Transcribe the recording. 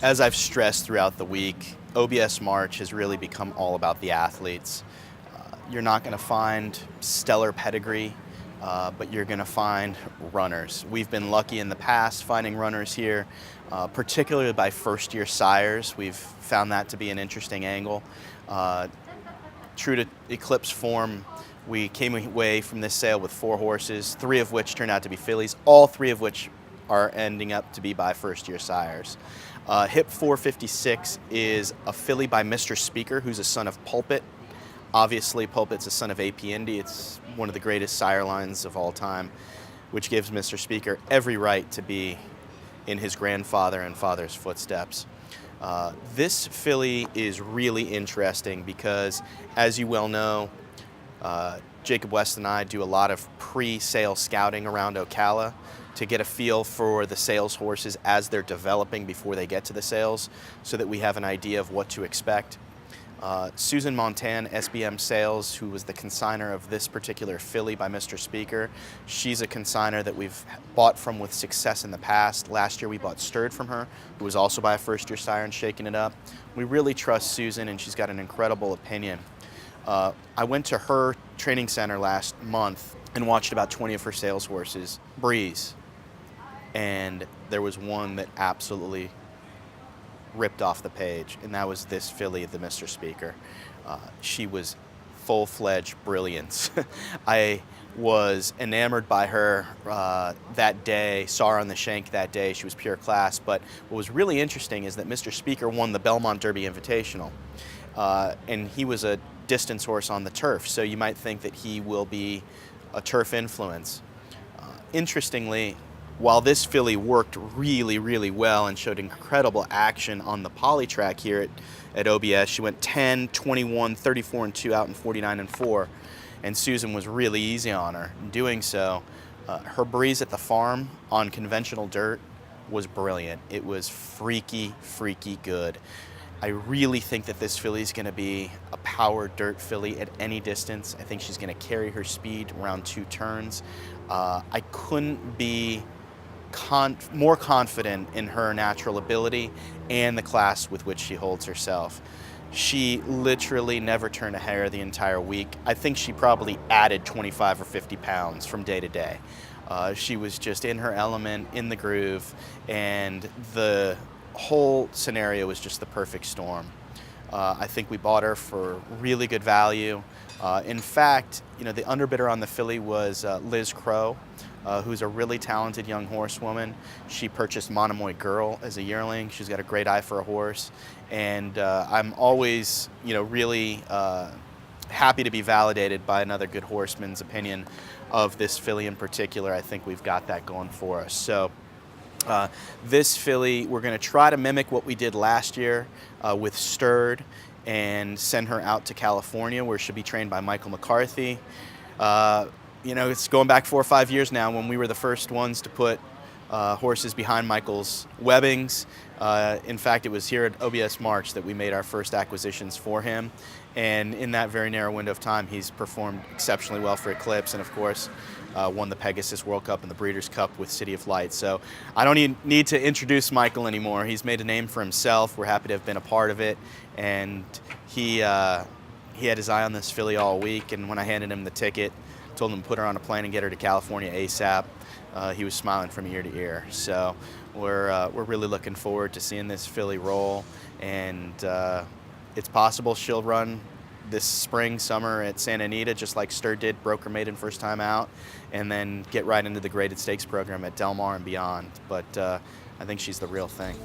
As I've stressed throughout the week, OBS March has really become all about the athletes. You're not going to find stellar pedigree, but you're going to find runners. We've been lucky in the past finding runners here, particularly by first-year sires. We've found that to be an interesting angle. True to Eclipse form, we came away from this sale with 4 horses, 3 of which turned out to be fillies, all 3 of which are ending up to be by first-year sires. Hip 456 is a filly by Mr. Speaker, who's a son of Pulpit. Obviously, Pulpit's a son of AP Indy. It's one of the greatest sire lines of all time, which gives Mr. Speaker every right to be in his grandfather and father's footsteps. This filly is really interesting because, as you well know, Jacob West and I do a lot of pre-sale scouting around Ocala to get a feel for the sales horses as they're developing before they get to the sales, so that we have an idea of what to expect. Susan Montan, SBM Sales, who was the consigner of this particular filly by Mr. Speaker, she's a consigner that we've bought from with success in the past. Last year we bought Stirred from her, who was also by a first-year sire and shaking it up. We really trust Susan, and she's got an incredible opinion. I went to her training center last month and watched about 20 of her sales horses breeze. And there was one that absolutely ripped off the page, and that was this filly, the Mr. Speaker. She was full-fledged brilliance. I was enamored by her that day, saw her on the shank that day. She was pure class, but what was really interesting is that Mr. Speaker won the Belmont Derby Invitational, and he was a distance horse on the turf, so you might think that he will be a turf influence. Interestingly, while this filly worked really, really well and showed incredible action on the poly track here at OBS, she went 10, 21, 34 and 2 out and 49 and 4, and Susan was really easy on her in doing so. Her breeze at the farm on conventional dirt was brilliant. It was freaky, freaky good. I really think that this filly is going to be a power dirt filly at any distance. I think she's going to carry her speed around 2 turns. I couldn't be more confident in her natural ability and the class with which she holds herself. She literally never turned a hair the entire week. I think she probably added 25 or 50 pounds from day to day. She was just in her element, in the groove, and the whole scenario was just the perfect storm. I think we bought her for really good value. In fact, the underbidder on the filly was Liz Crow, who's a really talented young horsewoman. She purchased Monomoy Girl as a yearling. She's got a great eye for a horse, and I'm always, really happy to be validated by another good horseman's opinion of this filly in particular. I think we've got that going for us. So this filly, we're going to try to mimic what we did last year with Stirred and send her out to California, where she'll be trained by Michael McCarthy. It's going back 4 or 5 years now when we were the first ones to put horses behind Michael's webbings. In fact, it was here at OBS March that we made our first acquisitions for him. And in that very narrow window of time, he's performed exceptionally well for Eclipse, and of course, won the Pegasus World Cup and the Breeders' Cup with City of Light. So I don't need to introduce Michael anymore. He's made a name for himself. We're happy to have been a part of it. And he had his eye on this filly all week, and when I handed him the ticket, told him to put her on a plane and get her to California ASAP, he was smiling from ear to ear. So we're really looking forward to seeing this filly roll, and it's possible she'll run this spring, summer at Santa Anita, just like Stirred did, broke her maiden first time out, and then get right into the graded stakes program at Del Mar and beyond. But I think she's the real thing.